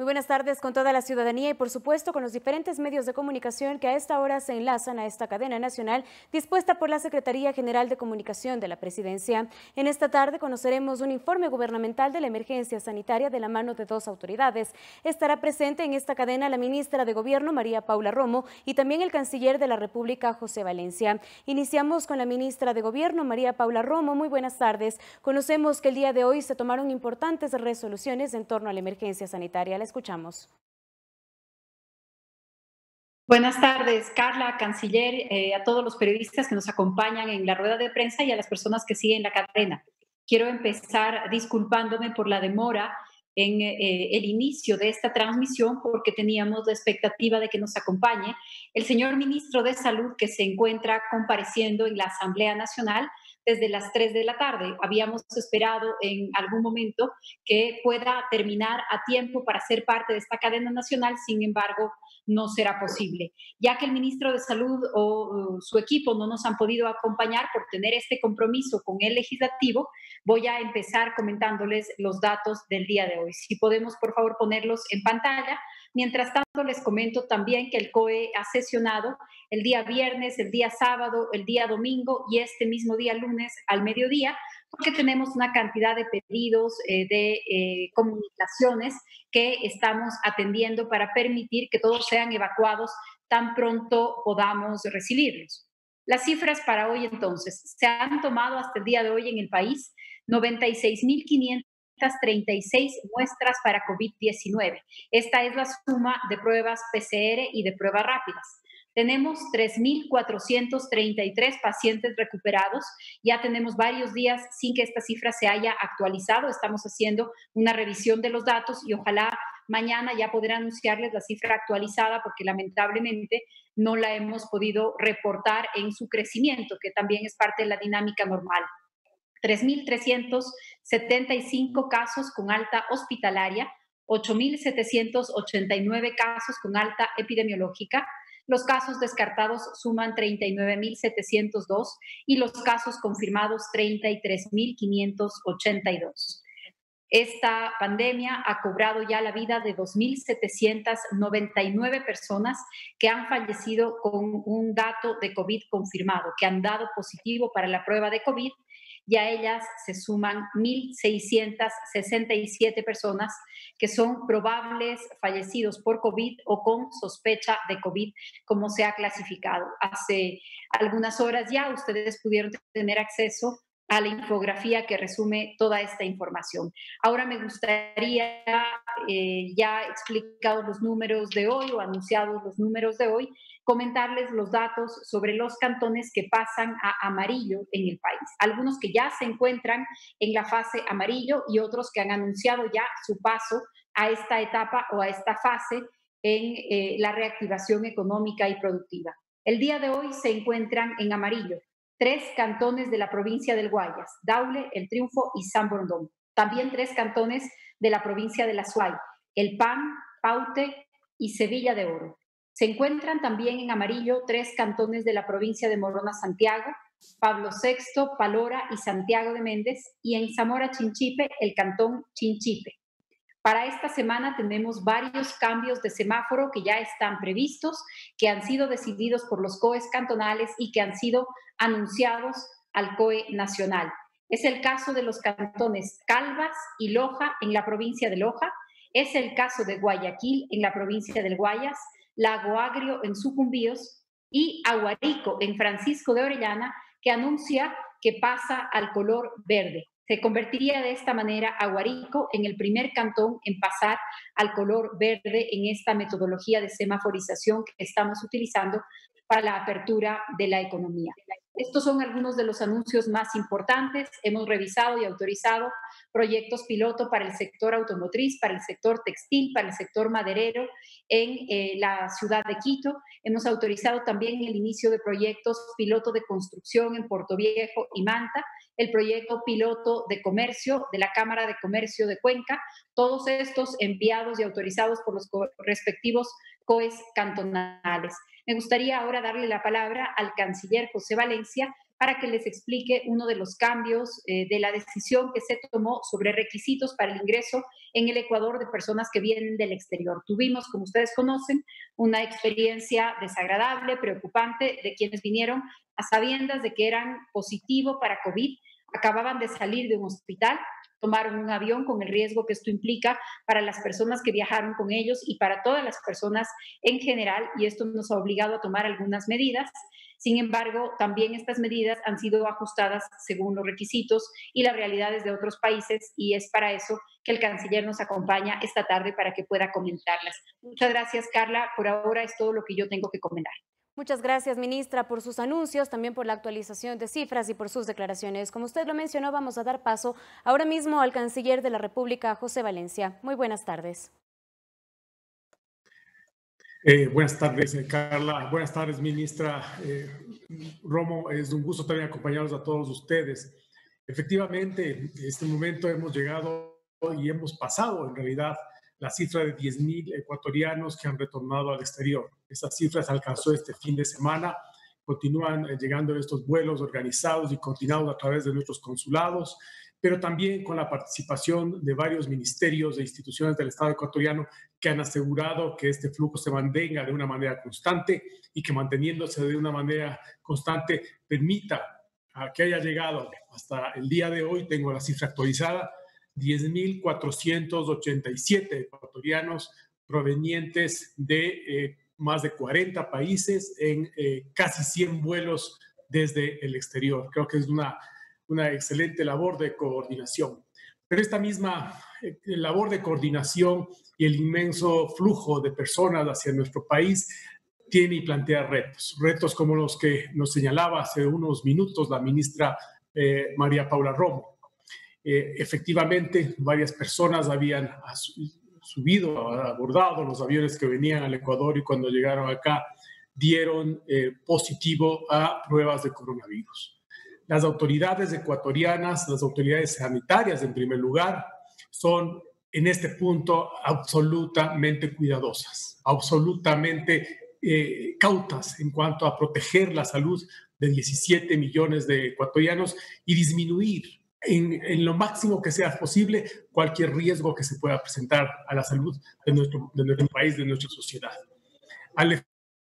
Muy buenas tardes con toda la ciudadanía y por supuesto con los diferentes medios de comunicación que a esta hora se enlazan a esta cadena nacional dispuesta por la Secretaría General de Comunicación de la Presidencia. En esta tarde conoceremos un informe gubernamental de la emergencia sanitaria de la mano de dos autoridades. Estará presente en esta cadena la ministra de Gobierno, María Paula Romo, y también el canciller de la República, José Valencia. Iniciamos con la ministra de Gobierno, María Paula Romo. Muy buenas tardes. Conocemos que el día de hoy se tomaron importantes resoluciones en torno a la emergencia sanitaria. La escuchamos. Buenas tardes, Carla, canciller, a todos los periodistas que nos acompañan en la rueda de prensa y a las personas que siguen la cadena. Quiero empezar disculpándome por la demora en el inicio de esta transmisión porque teníamos la expectativa de que nos acompañe el señor ministro de Salud que se encuentra compareciendo en la Asamblea Nacional desde las 3 de la tarde. Habíamos esperado en algún momento que pueda terminar a tiempo para ser parte de esta cadena nacional, sin embargo, no será posible. Ya que el ministro de Salud o su equipo no nos han podido acompañar por tener este compromiso con el legislativo, voy a empezar comentándoles los datos del día de hoy. Si podemos, por favor, ponerlos en pantalla. Mientras tanto, les comento también que el COE ha sesionado el día viernes, el día sábado, el día domingo y este mismo día lunes al mediodía, porque tenemos una cantidad de pedidos de comunicaciones que estamos atendiendo para permitir que todos sean evacuados tan pronto podamos recibirlos. Las cifras para hoy entonces, se han tomado hasta el día de hoy en el país 96.536 muestras para COVID-19. Esta es la suma de pruebas PCR y de pruebas rápidas. Tenemos 3.433 pacientes recuperados. Ya tenemos varios días sin que esta cifra se haya actualizado. Estamos haciendo una revisión de los datos y ojalá mañana ya poder anunciarles la cifra actualizada porque lamentablemente no la hemos podido reportar en su crecimiento, que también es parte de la dinámica normal. 3.375 casos con alta hospitalaria, 8.789 casos con alta epidemiológica. Los casos descartados suman 39.702 y los casos confirmados 33.582. Esta pandemia ha cobrado ya la vida de 2.799 personas que han fallecido con un dato de COVID confirmado, que han dado positivo para la prueba de COVID, y a ellas se suman 1.667 personas que son probables fallecidos por COVID o con sospecha de COVID, como se ha clasificado. Hace algunas horas ya ustedes pudieron tener acceso a la infografía que resume toda esta información. Ahora me gustaría, ya explicados los números de hoy o anunciados los números de hoy, comentarles los datos sobre los cantones que pasan a amarillo en el país. Algunos que ya se encuentran en la fase amarillo y otros que han anunciado ya su paso a esta etapa o a esta fase en la reactivación económica y productiva. El día de hoy se encuentran en amarillo 3 cantones de la provincia del Guayas, Daule, El Triunfo y San Borondón. También 3 cantones de la provincia de La Suay, El Pan, Paute y Sevilla de Oro. Se encuentran también en amarillo 3 cantones de la provincia de Morona Santiago, Pablo VI, Palora y Santiago de Méndez, y en Zamora Chinchipe, el cantón Chinchipe. Para esta semana tenemos varios cambios de semáforo que ya están previstos, que han sido decididos por los COEs cantonales y que han sido anunciados al COE nacional. Es el caso de los cantones Calvas y Loja en la provincia de Loja, es el caso de Guayaquil en la provincia del Guayas, Lago Agrio en Sucumbíos y Aguarico en Francisco de Orellana, que anuncia que pasa al color verde. Se convertiría de esta manera Aguarico en el primer cantón en pasar al color verde en esta metodología de semaforización que estamos utilizando para la apertura de la economía. Estos son algunos de los anuncios más importantes. Hemos revisado y autorizado proyectos piloto para el sector automotriz, para el sector textil, para el sector maderero en la ciudad de Quito. Hemos autorizado también el inicio de proyectos piloto de construcción en Puerto Viejo y Manta, el proyecto piloto de comercio de la Cámara de Comercio de Cuenca, todos estos enviados y autorizados por los respectivos COEs cantonales. Me gustaría ahora darle la palabra al canciller José Valencia para que les explique uno de los cambios de la decisión que se tomó sobre requisitos para el ingreso en el Ecuador de personas que vienen del exterior. Tuvimos, como ustedes conocen, una experiencia desagradable, preocupante de quienes vinieron a sabiendas de que eran positivo para COVID, acababan de salir de un hospital, tomaron un avión con el riesgo que esto implica para las personas que viajaron con ellos y para todas las personas en general, y esto nos ha obligado a tomar algunas medidas. Sin embargo, también estas medidas han sido ajustadas según los requisitos y las realidades de otros países, y es para eso que el canciller nos acompaña esta tarde para que pueda comentarlas. Muchas gracias, Carla. Por ahora es todo lo que yo tengo que comentar. Muchas gracias, ministra, por sus anuncios, también por la actualización de cifras y por sus declaraciones. Como usted lo mencionó, vamos a dar paso ahora mismo al canciller de la República, José Valencia. Muy buenas tardes. Buenas tardes, Carla. Buenas tardes, ministra Romo. Es un gusto también acompañarlos a todos ustedes. Efectivamente, en este momento hemos llegado y hemos pasado, en realidad, la cifra de 10.000 ecuatorianos que han retornado al exterior. Esa cifra se alcanzó este fin de semana. Continúan llegando estos vuelos organizados y coordinados a través de nuestros consulados, pero también con la participación de varios ministerios e instituciones del Estado ecuatoriano que han asegurado que este flujo se mantenga de una manera constante y que manteniéndose de una manera constante permita que haya llegado hasta el día de hoy, tengo la cifra actualizada, 10.487 ecuatorianos provenientes de más de 40 países en casi 100 vuelos desde el exterior. Creo que es una excelente labor de coordinación. Pero esta misma labor de coordinación y el inmenso flujo de personas hacia nuestro país tiene y plantea retos como los que nos señalaba hace unos minutos la ministra María Paula Romo. Efectivamente, varias personas habían subido, abordado los aviones que venían al Ecuador y cuando llegaron acá dieron positivo a pruebas de coronavirus. Las autoridades ecuatorianas, las autoridades sanitarias en primer lugar, son en este punto absolutamente cuidadosas, absolutamente cautas en cuanto a proteger la salud de 17 millones de ecuatorianos y disminuir en lo máximo que sea posible cualquier riesgo que se pueda presentar a la salud de nuestro país, de nuestra sociedad. Al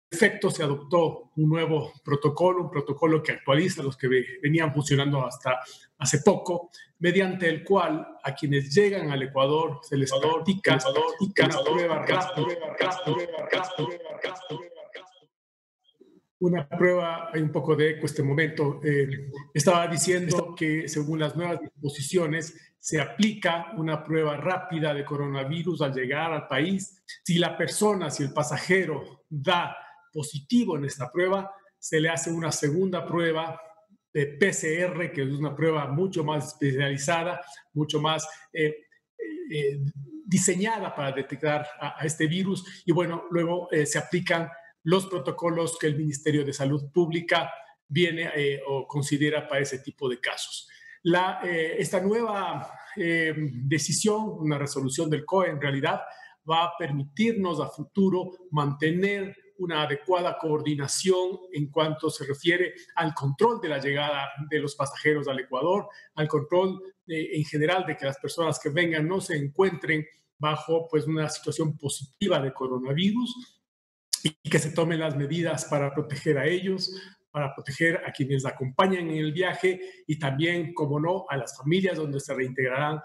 efecto, se adoptó un nuevo protocolo, un protocolo que actualiza los que venían funcionando hasta hace poco, mediante el cual a quienes llegan al Ecuador se les practica una prueba una prueba, hay un poco de eco este momento, estaba diciendo que según las nuevas disposiciones se aplica una prueba rápida de coronavirus al llegar al país. Si la persona, si el pasajero da positivo en esta prueba, se le hace una segunda prueba de PCR, que es una prueba mucho más especializada, mucho más diseñada para detectar a este virus. Y bueno, luego se aplican los protocolos que el Ministerio de Salud Pública viene o considera para ese tipo de casos. Esta nueva decisión, una resolución del COE, en realidad va a permitirnos a futuro mantener una adecuada coordinación en cuanto se refiere al control de la llegada de los pasajeros al Ecuador, al control en general de que las personas que vengan no se encuentren bajo pues, una situación positiva de coronavirus y que se tomen las medidas para proteger a ellos, para proteger a quienes acompañan en el viaje y también, como no, a las familias donde se reintegrarán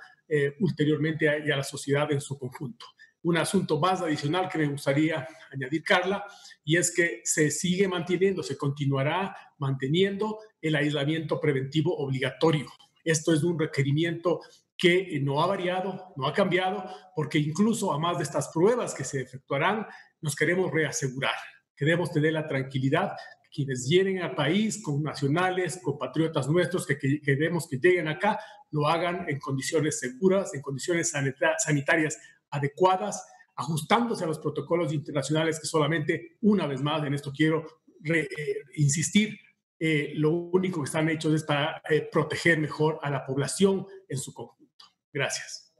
ulteriormente y a la sociedad en su conjunto. Un asunto más adicional que me gustaría añadir, Carla, y es que se sigue manteniendo, se continuará manteniendo el aislamiento preventivo obligatorio. Esto es un requerimiento que no ha variado, no ha cambiado, porque incluso a más de estas pruebas que se efectuarán, nos queremos reasegurar, queremos tener la tranquilidad que quienes lleguen al país, con nacionales, compatriotas nuestros que queremos que lleguen acá, lo hagan en condiciones seguras, en condiciones sanitarias adecuadas, ajustándose a los protocolos internacionales que solamente, una vez más, en esto quiero insistir, lo único que están hechos es para proteger mejor a la población en su conjunto. Gracias.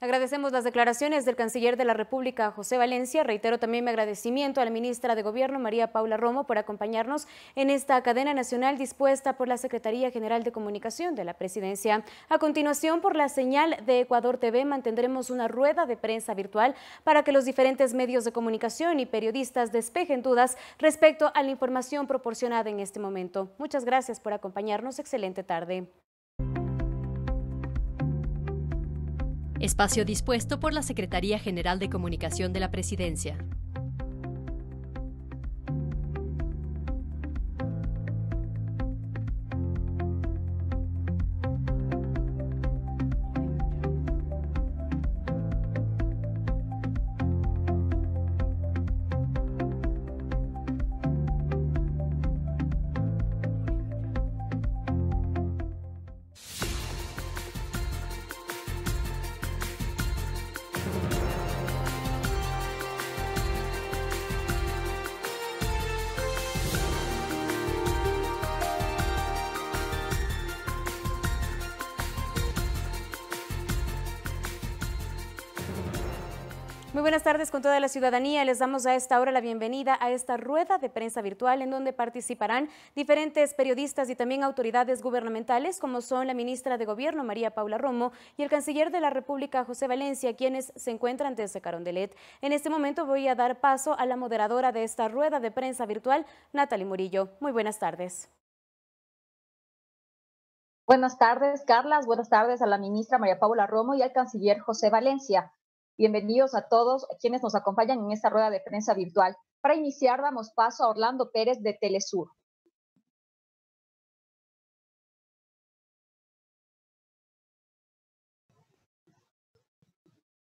Agradecemos las declaraciones del canciller de la República, José Valencia. Reitero también mi agradecimiento a la ministra de Gobierno, María Paula Romo, por acompañarnos en esta cadena nacional dispuesta por la Secretaría General de Comunicación de la Presidencia. A continuación, por la señal de Ecuador TV, mantendremos una rueda de prensa virtual para que los diferentes medios de comunicación y periodistas despejen dudas respecto a la información proporcionada en este momento. Muchas gracias por acompañarnos. Excelente tarde. Espacio dispuesto por la Secretaría General de Comunicación de la Presidencia. Muy buenas tardes con toda la ciudadanía. Les damos a esta hora la bienvenida a esta rueda de prensa virtual en donde participarán diferentes periodistas y también autoridades gubernamentales como son la ministra de Gobierno, María Paula Romo, y el canciller de la República, José Valencia, quienes se encuentran desde Carondelet. En este momento voy a dar paso a la moderadora de esta rueda de prensa virtual, Natalie Murillo. Muy buenas tardes. Buenas tardes, Carlas. Buenas tardes a la ministra María Paula Romo y al canciller José Valencia. Bienvenidos a todos quienes nos acompañan en esta rueda de prensa virtual. Para iniciar, damos paso a Orlando Pérez de Telesur.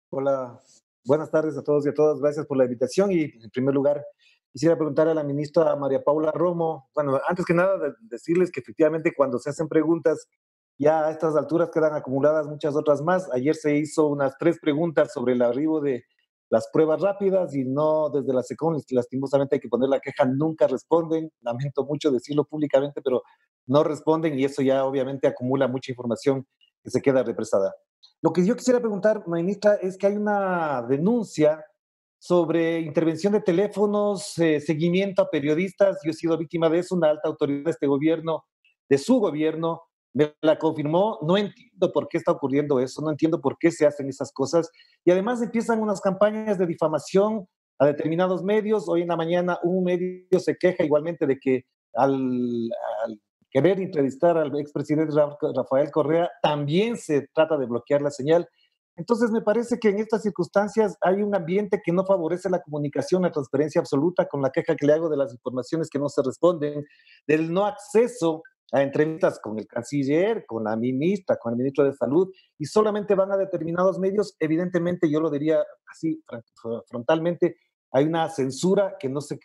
Hola, buenas tardes a todos y a todas. Gracias por la invitación y, en primer lugar, quisiera preguntar a la ministra María Paula Romo. Bueno, antes que nada, decirles que efectivamente cuando se hacen preguntas, ya a estas alturas quedan acumuladas muchas otras más. Ayer se hizo unas 3 preguntas sobre el arribo de las pruebas rápidas y no desde la SECON, lastimosamente hay que poner la queja, nunca responden. Lamento mucho decirlo públicamente, pero no responden y eso ya obviamente acumula mucha información que se queda represada. Lo que yo quisiera preguntar, ministra, es que hay una denuncia sobre intervención de teléfonos, seguimiento a periodistas. Yo he sido víctima de eso, una alta autoridad de este gobierno, de su gobierno, me la confirmó. No entiendo por qué está ocurriendo eso, no entiendo por qué se hacen esas cosas. Y además empiezan unas campañas de difamación a determinados medios. Hoy en la mañana un medio se queja igualmente de que al querer entrevistar al expresidente Rafael Correa, también se trata de bloquear la señal. Entonces me parece que en estas circunstancias hay un ambiente que no favorece la comunicación, la transparencia absoluta, con la queja que le hago de las informaciones que no se responden, del no acceso a entrevistas con el canciller, con la ministra, con el ministro de Salud, y solamente van a determinados medios. Evidentemente, yo lo diría así frontalmente, hay una censura que no se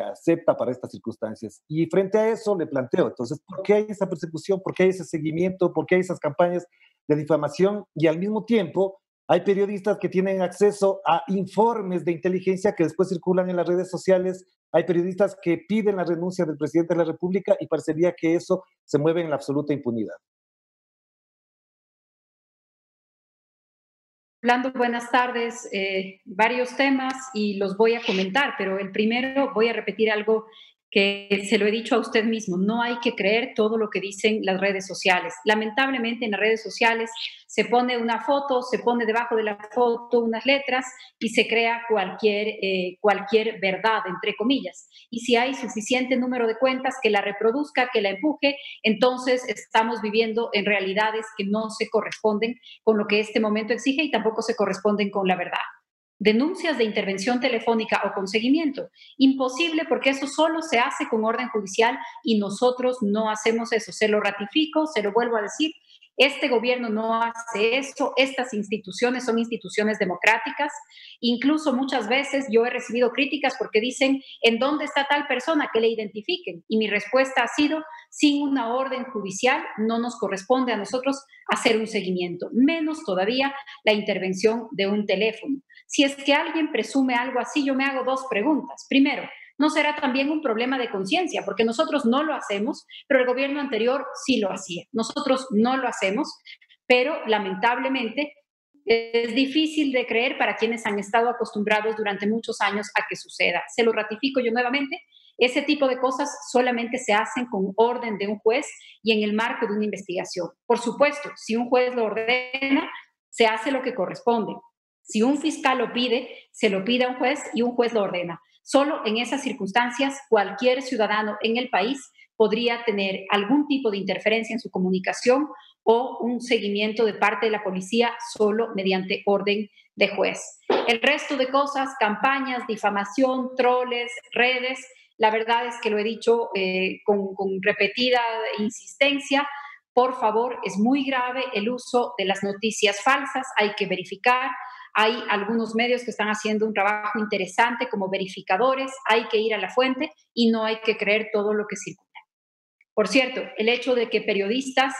acepta para estas circunstancias. Y frente a eso le planteo, entonces, ¿por qué hay esa persecución? ¿Por qué hay ese seguimiento? ¿Por qué hay esas campañas de difamación? Y al mismo tiempo hay periodistas que tienen acceso a informes de inteligencia que después circulan en las redes sociales. Hay periodistas que piden la renuncia del presidente de la República y parecería que eso se mueve en la absoluta impunidad. Orlando, buenas tardes. Varios temas y los voy a comentar, pero el primero voy a repetir algo que se lo he dicho a usted mismo. No hay que creer todo lo que dicen las redes sociales. Lamentablemente en las redes sociales se pone una foto, se pone debajo de la foto unas letras y se crea cualquier verdad, entre comillas. Y si hay suficiente número de cuentas que la reproduzca, que la empuje, entonces estamos viviendo en realidades que no se corresponden con lo que este momento exige y tampoco se corresponden con la verdad. Denuncias de intervención telefónica o con seguimiento. Imposible, porque eso solo se hace con orden judicial y nosotros no hacemos eso. Se lo ratifico, se lo vuelvo a decir. Este gobierno no hace eso. Estas instituciones son instituciones democráticas. Incluso muchas veces yo he recibido críticas porque dicen, ¿en dónde está tal persona? Que le identifiquen. Y mi respuesta ha sido, sin una orden judicial no nos corresponde a nosotros hacer un seguimiento, menos todavía la intervención de un teléfono. Si es que alguien presume algo así, yo me hago 2 preguntas. Primero, ¿no será también un problema de conciencia? Porque nosotros no lo hacemos, pero el gobierno anterior sí lo hacía. Nosotros no lo hacemos, pero lamentablemente es difícil de creer para quienes han estado acostumbrados durante muchos años a que suceda. Se lo ratifico yo nuevamente, ese tipo de cosas solamente se hacen con orden de un juez y en el marco de una investigación. Por supuesto, si un juez lo ordena, se hace lo que corresponde. Si un fiscal lo pide, se lo pide a un juez y un juez lo ordena. Solo en esas circunstancias, cualquier ciudadano en el país podría tener algún tipo de interferencia en su comunicación o un seguimiento de parte de la policía solo mediante orden de juez. El resto de cosas, campañas, difamación, troles, redes, la verdad es que lo he dicho con repetida insistencia. Por favor, es muy grave el uso de las noticias falsas, hay que verificar. Hay algunos medios que están haciendo un trabajo interesante como verificadores, hay que ir a la fuente y no hay que creer todo lo que circula. Por cierto, el hecho de que periodistas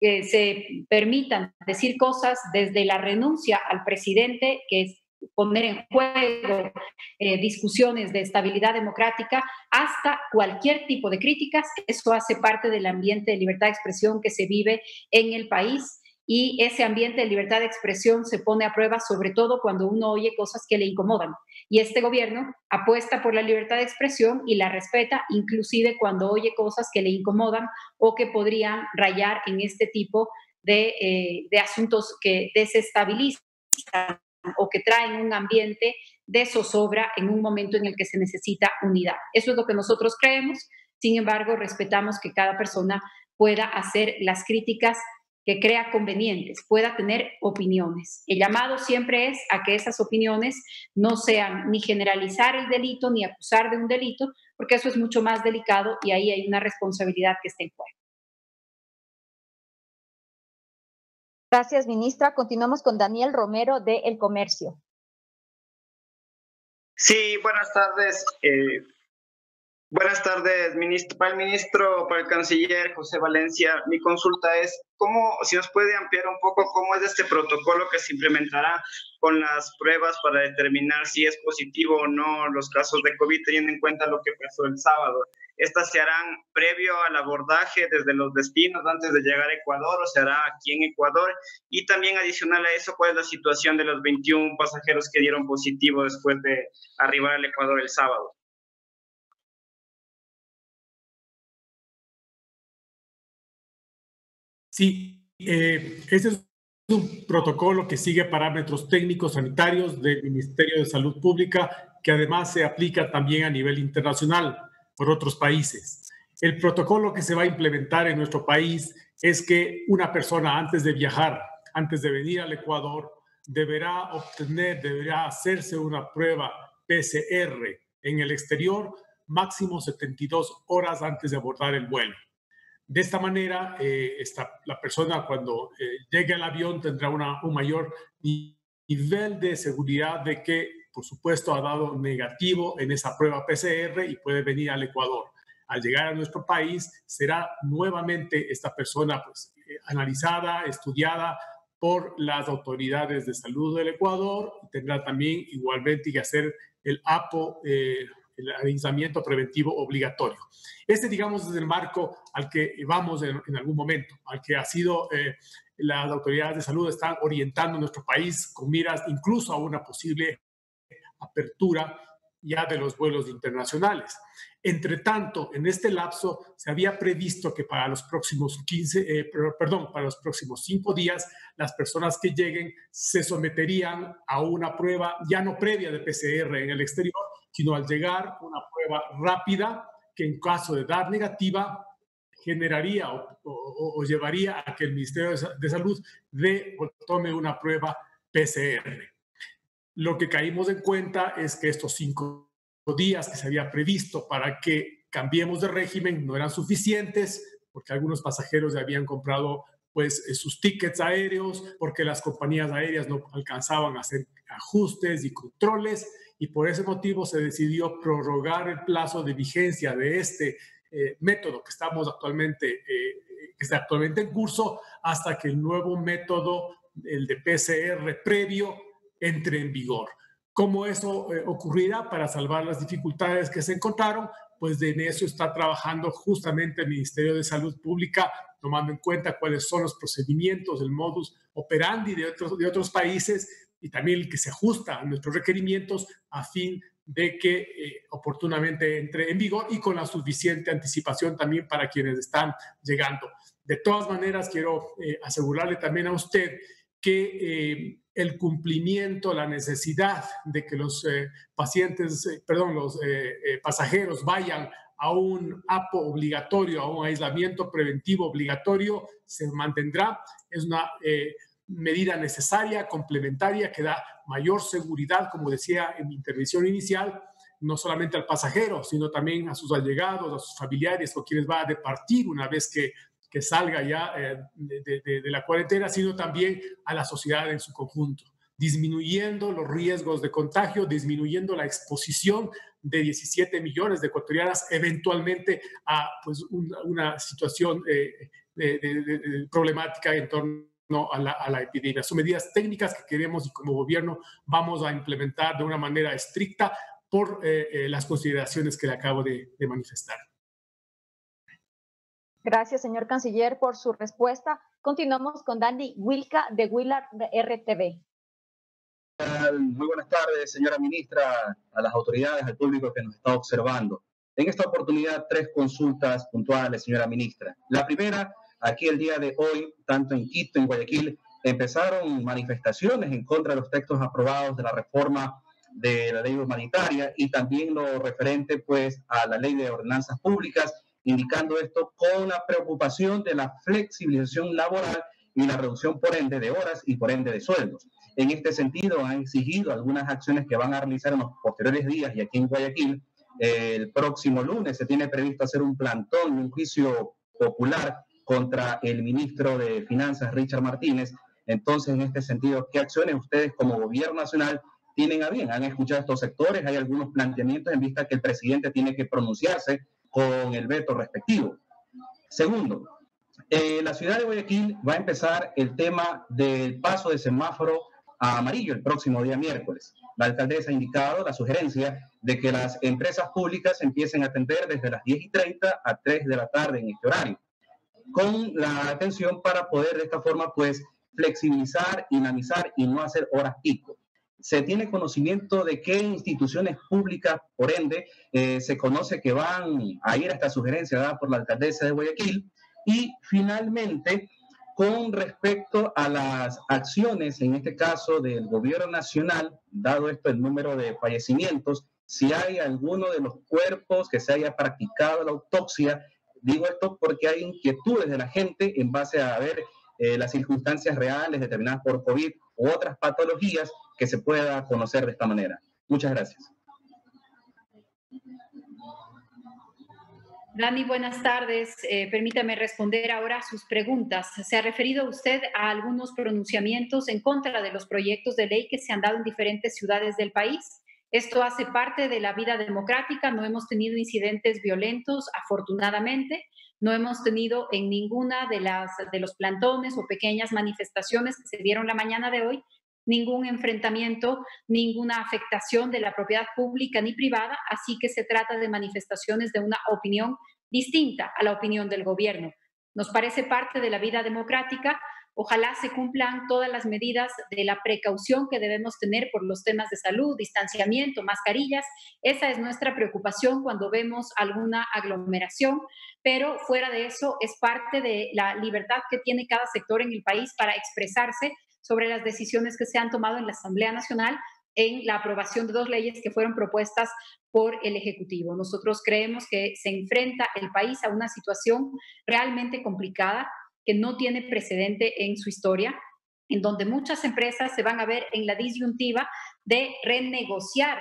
se permitan decir cosas desde la renuncia al presidente, que es poner en juego discusiones de estabilidad democrática, hasta cualquier tipo de críticas, eso hace parte del ambiente de libertad de expresión que se vive en el país. Y ese ambiente de libertad de expresión se pone a prueba sobre todo cuando uno oye cosas que le incomodan. Y este gobierno apuesta por la libertad de expresión y la respeta, inclusive cuando oye cosas que le incomodan o que podrían rayar en este tipo de asuntos que desestabilizan o que traen un ambiente de zozobra en un momento en el que se necesita unidad. Eso es lo que nosotros creemos. Sin embargo, respetamos que cada persona pueda hacer las críticas que crea convenientes, pueda tener opiniones. El llamado siempre es a que esas opiniones no sean ni generalizar el delito ni acusar de un delito, porque eso es mucho más delicado y ahí hay una responsabilidad que está en juego. Gracias, ministra. Continuamos con Daniel Romero de El Comercio. Sí, buenas tardes. Buenas tardes, ministro. Para el ministro, para el canciller José Valencia, mi consulta es, si nos puede ampliar un poco cómo es este protocolo que se implementará con las pruebas para determinar si es positivo o no los casos de COVID, teniendo en cuenta lo que pasó el sábado. ¿Estas se harán previo al abordaje desde los destinos antes de llegar a Ecuador o se hará aquí en Ecuador? Y también adicional a eso, ¿cuál es la situación de los 21 pasajeros que dieron positivo después de arribar al Ecuador el sábado? Sí, ese es un protocolo que sigue parámetros técnicos sanitarios del Ministerio de Salud Pública, que además se aplica también a nivel internacional por otros países. El protocolo que se va a implementar en nuestro país es que una persona antes de viajar, antes de venir al Ecuador, deberá hacerse una prueba PCR en el exterior máximo 72 horas antes de abordar el vuelo. De esta manera, la persona cuando llegue al avión tendrá un mayor nivel de seguridad de que, por supuesto, ha dado negativo en esa prueba PCR y puede venir al Ecuador. Al llegar a nuestro país, será nuevamente esta persona analizada, estudiada por las autoridades de salud del Ecuador. Tendrá también igualmente que hacer el APO, el aislamiento preventivo obligatorio. Digamos, es el marco al que vamos en algún momento, al que ha sido las autoridades de salud están orientando nuestro país con miras incluso a una posible apertura ya de los vuelos internacionales. Entre tanto, en este lapso se había previsto que para los próximos 5 días, las personas que lleguen se someterían a una prueba ya no previa de PCR en el exterior, sino al llegar una prueba rápida que en caso de dar negativa generaría o llevaría a que el Ministerio de Salud tome una prueba PCR. Lo que caímos en cuenta es que estos 5 días que se había previsto para que cambiemos de régimen no eran suficientes, porque algunos pasajeros ya habían comprado sus tickets aéreos, porque las compañías aéreas no alcanzaban a hacer ajustes y controles, y por ese motivo se decidió prorrogar el plazo de vigencia de este método que está actualmente en curso hasta que el nuevo método, el de PCR previo, entre en vigor. ¿Cómo eso ocurrirá? Para salvar las dificultades que se encontraron, pues en eso está trabajando justamente el Ministerio de Salud Pública, tomando en cuenta cuáles son los procedimientos, el modus operandi de otros países y también el que se ajusta a nuestros requerimientos a fin de que oportunamente entre en vigor y con la suficiente anticipación también para quienes están llegando. De todas maneras, quiero asegurarle también a usted que el cumplimiento, la necesidad de que los pasajeros vayan a un APO obligatorio, a un aislamiento preventivo obligatorio, se mantendrá. Es una medida necesaria, complementaria, que da mayor seguridad, como decía en mi intervención inicial, no solamente al pasajero, sino también a sus allegados, a sus familiares o quienes va a departir una vez que salga ya de la cuarentena, sino también a la sociedad en su conjunto, disminuyendo los riesgos de contagio, disminuyendo la exposición de 17 millones de ecuatorianas eventualmente a pues, una situación problemática en torno a la epidemia. Son medidas técnicas que queremos y como gobierno vamos a implementar de una manera estricta por las consideraciones que le acabo de manifestar. Gracias, señor canciller, por su respuesta. Continuamos con Dani Wilca de Willard RTV. Muy buenas tardes, señora ministra, a las autoridades, al público que nos está observando. En esta oportunidad, 3 consultas puntuales, señora ministra. La primera, aquí el día de hoy, tanto en Quito, en Guayaquil, empezaron manifestaciones en contra de los textos aprobados de la reforma de la ley humanitaria y también lo referente pues a la ley de ordenanzas públicas, indicando esto con la preocupación de la flexibilización laboral y la reducción por ende de horas y por ende de sueldos. En este sentido, han exigido algunas acciones que van a realizar en los posteriores días y aquí en Guayaquil. El próximo lunes se tiene previsto hacer un plantón, un juicio popular contra el ministro de Finanzas, Richard Martínez. Entonces, en este sentido, ¿qué acciones ustedes como gobierno nacional tienen a bien? ¿Han escuchado estos sectores? ¿Hay algunos planteamientos en vista que el presidente tiene que pronunciarse con el veto respectivo? Segundo, la ciudad de Guayaquil va a empezar el tema del paso de semáforo a amarillo el próximo día miércoles. La alcaldesa ha indicado la sugerencia de que las empresas públicas empiecen a atender desde las 10:30 a 3 de la tarde en este horario, con la atención para poder de esta forma pues flexibilizar, dinamizar y no hacer horas pico. ¿Se tiene conocimiento de qué instituciones públicas, por ende, se conoce que van a ir a esta sugerencia dada por la alcaldesa de Guayaquil? Y finalmente, con respecto a las acciones, en este caso del gobierno nacional, dado esto el número de fallecimientos, si hay alguno de los cuerpos que se haya practicado la autopsia. Digo esto porque hay inquietudes de la gente en base a ver las circunstancias reales determinadas por COVID u otras patologías que se pueda conocer de esta manera. Muchas gracias. Dani, buenas tardes. Permítame responder ahora a sus preguntas. ¿Se ha referido usted a algunos pronunciamientos en contra de los proyectos de ley que se han dado en diferentes ciudades del país? Esto hace parte de la vida democrática. No hemos tenido incidentes violentos, afortunadamente. No hemos tenido en ninguna de los plantones o pequeñas manifestaciones que se dieron la mañana de hoy ningún enfrentamiento, ninguna afectación de la propiedad pública ni privada, así que se trata de manifestaciones de una opinión distinta a la opinión del gobierno. Nos parece parte de la vida democrática. Ojalá se cumplan todas las medidas de la precaución que debemos tener por los temas de salud, distanciamiento, mascarillas. Esa es nuestra preocupación cuando vemos alguna aglomeración, pero fuera de eso es parte de la libertad que tiene cada sector en el país para expresarse sobre las decisiones que se han tomado en la Asamblea Nacional en la aprobación de 2 leyes que fueron propuestas por el Ejecutivo. Nosotros creemos que se enfrenta el país a una situación realmente complicada que no tiene precedente en su historia, en donde muchas empresas se van a ver en la disyuntiva de renegociar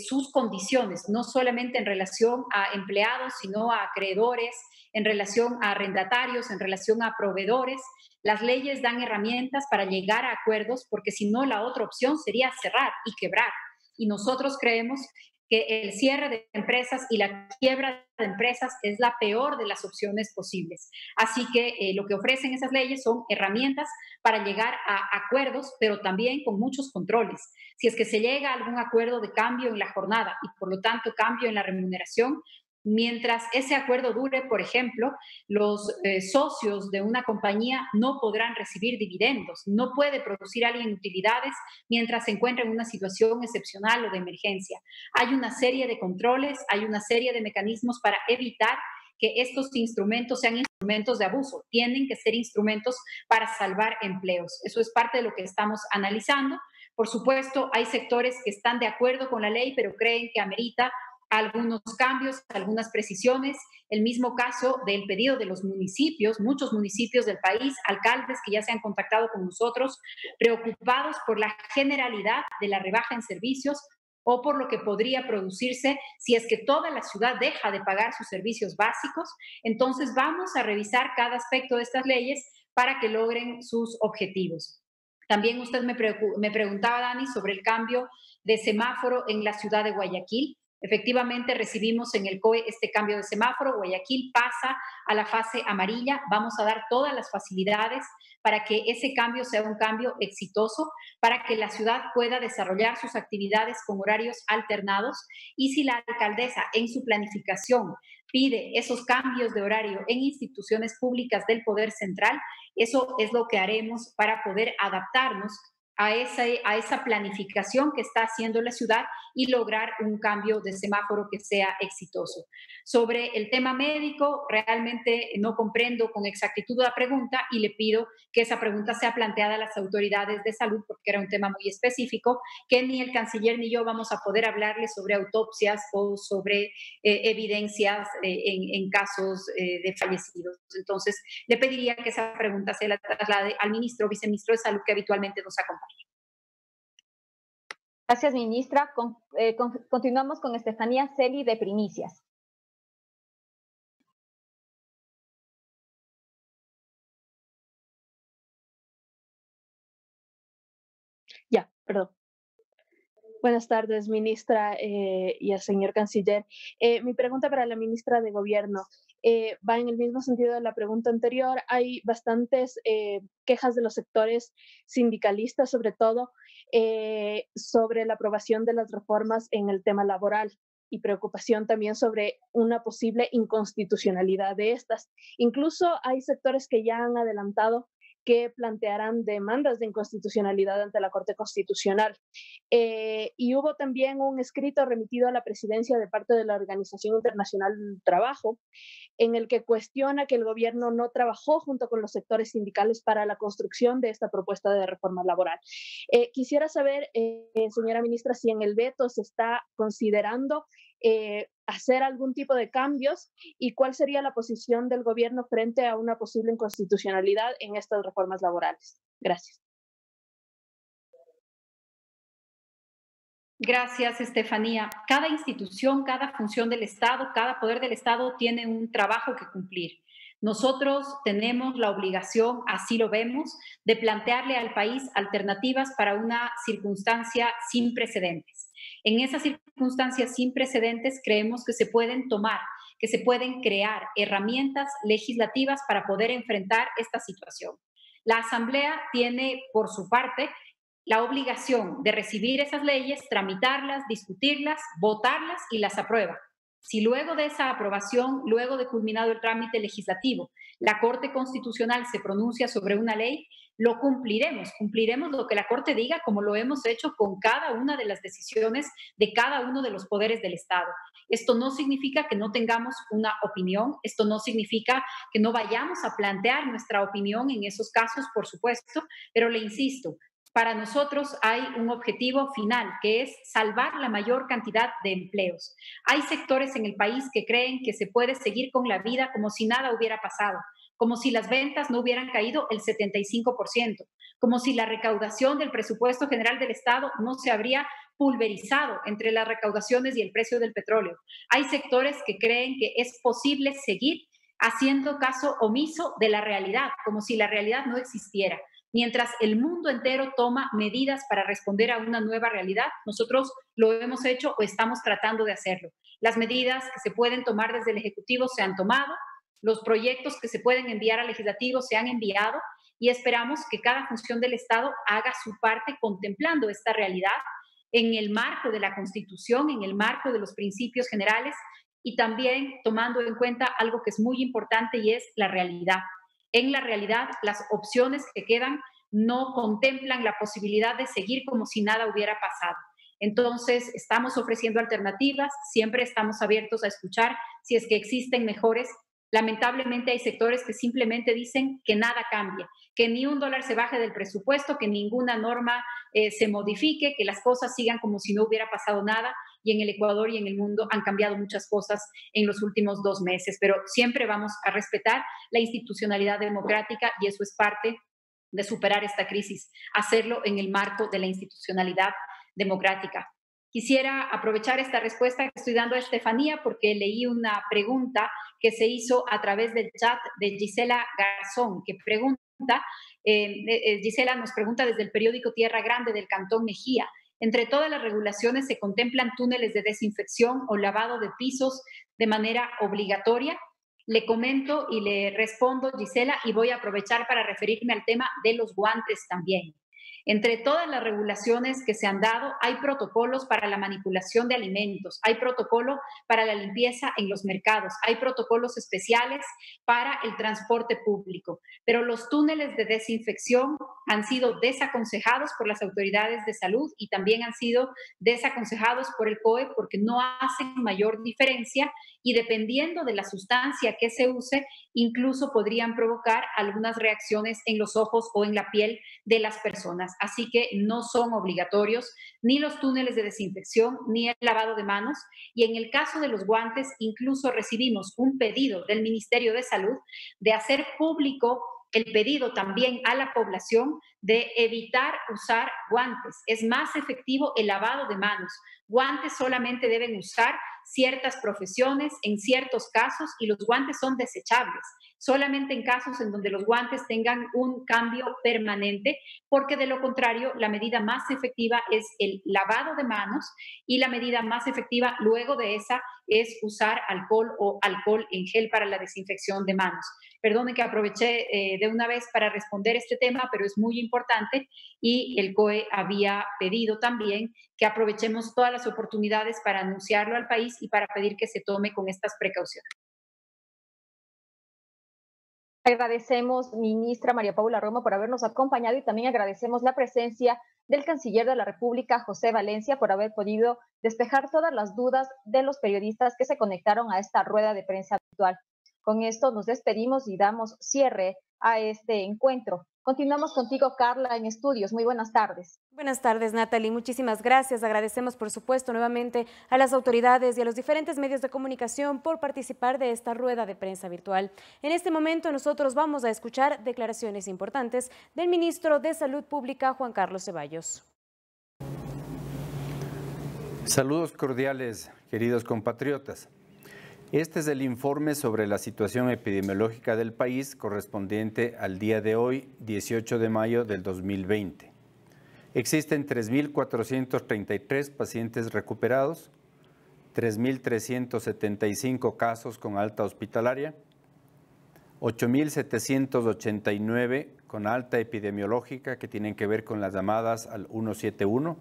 sus condiciones, no solamente en relación a empleados, sino a acreedores, en relación a arrendatarios, en relación a proveedores. Las leyes dan herramientas para llegar a acuerdos, porque si no, la otra opción sería cerrar y quebrar. Y nosotros creemos que el cierre de empresas y la quiebra de empresas es la peor de las opciones posibles. Así que lo que ofrecen esas leyes son herramientas para llegar a acuerdos, pero también con muchos controles. Si es que se llega a algún acuerdo de cambio en la jornada y por lo tanto cambio en la remuneración, Mientras ese acuerdo dure, por ejemplo, los socios de una compañía no podrán recibir dividendos. No puede producir alguien utilidades mientras se encuentra en una situación excepcional o de emergencia. Hay una serie de controles, hay una serie de mecanismos para evitar que estos instrumentos sean instrumentos de abuso. Tienen que ser instrumentos para salvar empleos. Eso es parte de lo que estamos analizando. Por supuesto, hay sectores que están de acuerdo con la ley, pero creen que amerita algunos cambios, algunas precisiones. El mismo caso del pedido de los municipios, muchos municipios del país, alcaldes que ya se han contactado con nosotros, preocupados por la generalidad de la rebaja en servicios o por lo que podría producirse si es que toda la ciudad deja de pagar sus servicios básicos. Entonces vamos a revisar cada aspecto de estas leyes para que logren sus objetivos. También usted me preguntaba, Dani, sobre el cambio de semáforo en la ciudad de Guayaquil. Efectivamente, recibimos en el COE este cambio de semáforo. Guayaquil pasa a la fase amarilla. Vamos a dar todas las facilidades para que ese cambio sea un cambio exitoso, para que la ciudad pueda desarrollar sus actividades con horarios alternados. Y si la alcaldesa en su planificación pide esos cambios de horario en instituciones públicas del Poder Central, eso es lo que haremos para poder adaptarnos a esa planificación que está haciendo la ciudad y lograr un cambio de semáforo que sea exitoso. Sobre el tema médico, realmente no comprendo con exactitud la pregunta y le pido que esa pregunta sea planteada a las autoridades de salud porque era un tema muy específico, que ni el canciller ni yo vamos a poder hablarle sobre autopsias o sobre evidencias en casos de fallecidos. Entonces, le pediría que esa pregunta se la traslade al ministro o viceministro de Salud que habitualmente nos acompaña. Gracias, ministra. Continuamos con Estefanía Celi de Primicias. Ya, perdón. Buenas tardes, ministra y al señor canciller. Mi pregunta para la ministra de Gobierno va en el mismo sentido de la pregunta anterior. Hay bastantes quejas de los sectores sindicalistas, sobre todo, sobre la aprobación de las reformas en el tema laboral y preocupación también sobre una posible inconstitucionalidad de estas. Incluso hay sectores que ya han adelantado que plantearán demandas de inconstitucionalidad ante la Corte Constitucional. Y hubo también un escrito remitido a la presidencia de parte de la Organización Internacional del Trabajo, en el que cuestiona que el gobierno no trabajó junto con los sectores sindicales para la construcción de esta propuesta de reforma laboral. Quisiera saber, señora ministra, si en el veto se está considerando hacer algún tipo de cambios y cuál sería la posición del gobierno frente a una posible inconstitucionalidad en estas reformas laborales. Gracias. Gracias, Estefanía. Cada institución, cada función del Estado, cada poder del Estado tiene un trabajo que cumplir. Nosotros tenemos la obligación, así lo vemos, de plantearle al país alternativas para una circunstancia sin precedentes. En esas circunstancias sin precedentes creemos que se pueden tomar, que se pueden crear herramientas legislativas para poder enfrentar esta situación. La Asamblea tiene, por su parte, la obligación de recibir esas leyes, tramitarlas, discutirlas, votarlas y las aprueba. Si luego de esa aprobación, luego de culminado el trámite legislativo, la Corte Constitucional se pronuncia sobre una ley, lo cumpliremos lo que la Corte diga, como lo hemos hecho con cada una de las decisiones de cada uno de los poderes del Estado. Esto no significa que no tengamos una opinión, esto no significa que no vayamos a plantear nuestra opinión en esos casos, por supuesto, pero le insisto, para nosotros hay un objetivo final, que es salvar la mayor cantidad de empleos. Hay sectores en el país que creen que se puede seguir con la vida como si nada hubiera pasado, como si las ventas no hubieran caído el 75%, como si la recaudación del presupuesto general del Estado no se habría pulverizado entre las recaudaciones y el precio del petróleo. Hay sectores que creen que es posible seguir haciendo caso omiso de la realidad, como si la realidad no existiera. Mientras el mundo entero toma medidas para responder a una nueva realidad, nosotros lo hemos hecho o estamos tratando de hacerlo. Las medidas que se pueden tomar desde el Ejecutivo se han tomado, los proyectos que se pueden enviar al Legislativo se han enviado y esperamos que cada función del Estado haga su parte contemplando esta realidad en el marco de la Constitución, en el marco de los principios generales y también tomando en cuenta algo que es muy importante y es la realidad. En la realidad, las opciones que quedan no contemplan la posibilidad de seguir como si nada hubiera pasado. Entonces, estamos ofreciendo alternativas, siempre estamos abiertos a escuchar si es que existen mejores. Lamentablemente hay sectores que simplemente dicen que nada cambia, que ni $1 se baje del presupuesto, que ninguna norma se modifique, que las cosas sigan como si no hubiera pasado nada. Y en el Ecuador y en el mundo han cambiado muchas cosas en los últimos 2 meses, pero siempre vamos a respetar la institucionalidad democrática y eso es parte de superar esta crisis, hacerlo en el marco de la institucionalidad democrática. Quisiera aprovechar esta respuesta que estoy dando a Estefanía porque leí una pregunta que se hizo a través del chat de Gisela Garzón, que pregunta, Gisela nos pregunta desde el periódico Tierra Grande del Cantón Mejía: entre todas las regulaciones se contemplan túneles de desinfección o lavado de pisos de manera obligatoria. Le comento y le respondo, Gisela, y voy a aprovechar para referirme al tema de los guantes también. Entre todas las regulaciones que se han dado, hay protocolos para la manipulación de alimentos, hay protocolo para la limpieza en los mercados, hay protocolos especiales para el transporte público, pero los túneles de desinfección han sido desaconsejados por las autoridades de salud y también han sido desaconsejados por el COE porque no hacen mayor diferencia y dependiendo de la sustancia que se use, incluso podrían provocar algunas reacciones en los ojos o en la piel de las personas. Así que no son obligatorios ni los túneles de desinfección ni el lavado de manos. Y en el caso de los guantes, incluso recibimos un pedido del Ministerio de Salud de hacer público el pedido también a la población de evitar usar guantes. Es más efectivo el lavado de manos. Guantes solamente deben usar ciertas profesiones en ciertos casos y los guantes son desechables. Solamente en casos en donde los guantes tengan un cambio permanente, porque de lo contrario, la medida más efectiva es el lavado de manos y la medida más efectiva luego de esa es usar alcohol o alcohol en gel para la desinfección de manos. Perdone que aproveché de una vez para responder este tema, pero es muy importante y el COE había pedido también que aprovechemos todas las oportunidades para anunciarlo al país y para pedir que se tome con estas precauciones. Agradecemos, ministra María Paula Romo, por habernos acompañado y también agradecemos la presencia del canciller de la República, José Valencia, por haber podido despejar todas las dudas de los periodistas que se conectaron a esta rueda de prensa virtual. Con esto nos despedimos y damos cierre a este encuentro. Continuamos contigo, Carla, en estudios. Muy buenas tardes. Buenas tardes, Natalie. Muchísimas gracias. Agradecemos, por supuesto, nuevamente a las autoridades y a los diferentes medios de comunicación por participar de esta rueda de prensa virtual. En este momento nosotros vamos a escuchar declaraciones importantes del ministro de Salud Pública, Juan Carlos Ceballos. Saludos cordiales, queridos compatriotas. Este es el informe sobre la situación epidemiológica del país correspondiente al día de hoy, 18 de mayo del 2020. Existen 3.433 pacientes recuperados, 3.375 casos con alta hospitalaria, 8.789 con alta epidemiológica que tienen que ver con las llamadas al 171,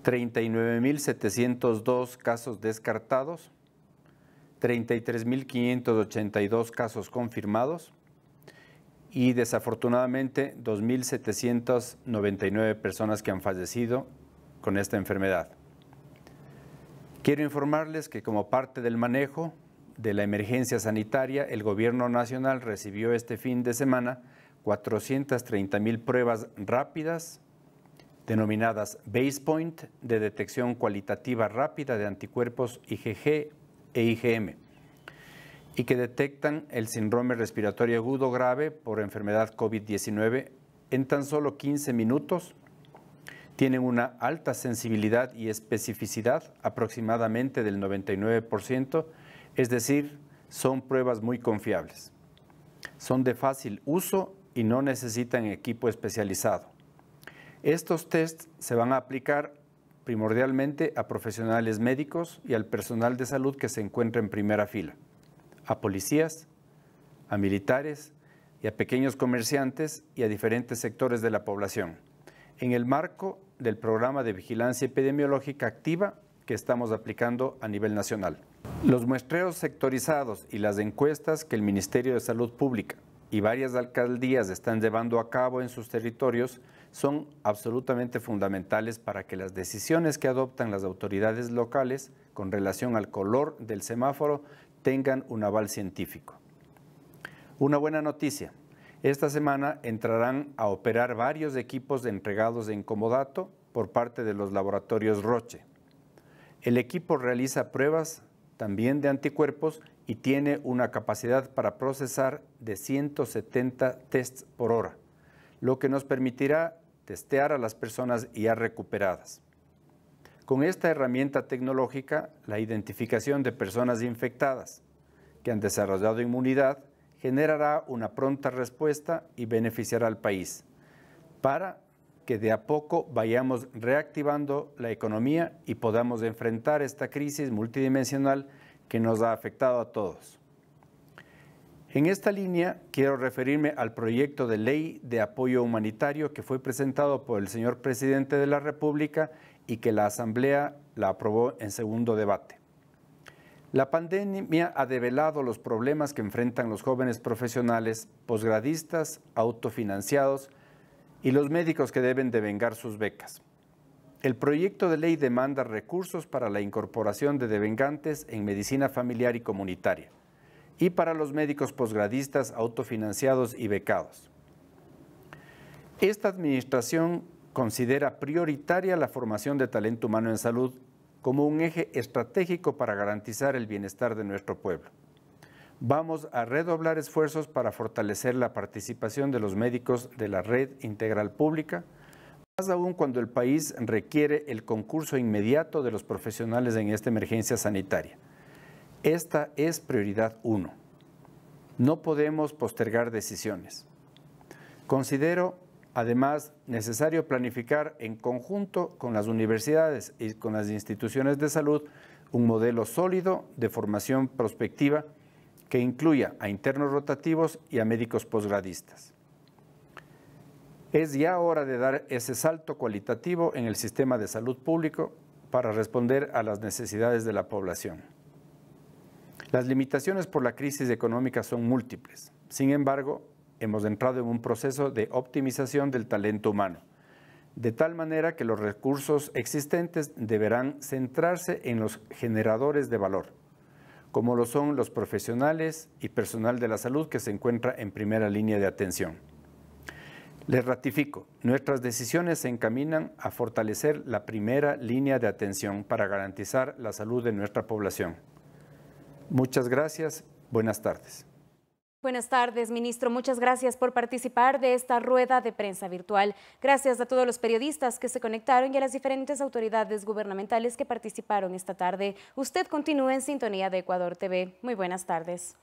39.702 casos descartados, 33.582 casos confirmados y desafortunadamente 2.799 personas que han fallecido con esta enfermedad. Quiero informarles que como parte del manejo de la emergencia sanitaria, el Gobierno Nacional recibió este fin de semana 430.000 pruebas rápidas denominadas Base Point de detección cualitativa rápida de anticuerpos IgG e IgM y que detectan el síndrome respiratorio agudo grave por enfermedad COVID-19 en tan solo 15 minutos. Tienen una alta sensibilidad y especificidad, aproximadamente del 99%, es decir, son pruebas muy confiables. Son de fácil uso y no necesitan equipo especializado. Estos tests se van a aplicar primordialmente a profesionales médicos y al personal de salud que se encuentra en primera fila, a policías, a militares y a pequeños comerciantes y a diferentes sectores de la población, en el marco del programa de vigilancia epidemiológica activa que estamos aplicando a nivel nacional. Los muestreos sectorizados y las encuestas que el Ministerio de Salud Pública y varias alcaldías están llevando a cabo en sus territorios son absolutamente fundamentales para que las decisiones que adoptan las autoridades locales con relación al color del semáforo tengan un aval científico. Una buena noticia: esta semana entrarán a operar varios equipos entregados en comodato por parte de los laboratorios Roche. El equipo realiza pruebas también de anticuerpos y tiene una capacidad para procesar de 170 tests por hora, lo que nos permitirá testear a las personas ya recuperadas. Con esta herramienta tecnológica, la identificación de personas infectadas que han desarrollado inmunidad generará una pronta respuesta y beneficiará al país, para que de a poco vayamos reactivando la economía y podamos enfrentar esta crisis multidimensional que nos ha afectado a todos. En esta línea, quiero referirme al proyecto de ley de apoyo humanitario que fue presentado por el señor presidente de la República y que la Asamblea la aprobó en segundo debate. La pandemia ha develado los problemas que enfrentan los jóvenes profesionales, posgradistas, autofinanciados y los médicos que deben devengar sus becas. El proyecto de ley demanda recursos para la incorporación de devengantes en medicina familiar y comunitaria y para los médicos posgradistas autofinanciados y becados. Esta administración considera prioritaria la formación de talento humano en salud como un eje estratégico para garantizar el bienestar de nuestro pueblo. Vamos a redoblar esfuerzos para fortalecer la participación de los médicos de la red integral pública, más aún cuando el país requiere el concurso inmediato de los profesionales en esta emergencia sanitaria. Esta es prioridad 1. No podemos postergar decisiones. Considero, además, necesario planificar en conjunto con las universidades y con las instituciones de salud un modelo sólido de formación prospectiva que incluya a internos rotativos y a médicos posgradistas. Es ya hora de dar ese salto cualitativo en el sistema de salud público para responder a las necesidades de la población. Las limitaciones por la crisis económica son múltiples. Sin embargo, hemos entrado en un proceso de optimización del talento humano, de tal manera que los recursos existentes deberán centrarse en los generadores de valor, como lo son los profesionales y personal de la salud que se encuentra en primera línea de atención. Les ratifico, nuestras decisiones se encaminan a fortalecer la primera línea de atención para garantizar la salud de nuestra población. Muchas gracias. Buenas tardes. Buenas tardes, ministro. Muchas gracias por participar de esta rueda de prensa virtual. Gracias a todos los periodistas que se conectaron y a las diferentes autoridades gubernamentales que participaron esta tarde. Usted continúa en sintonía de Ecuador TV. Muy buenas tardes.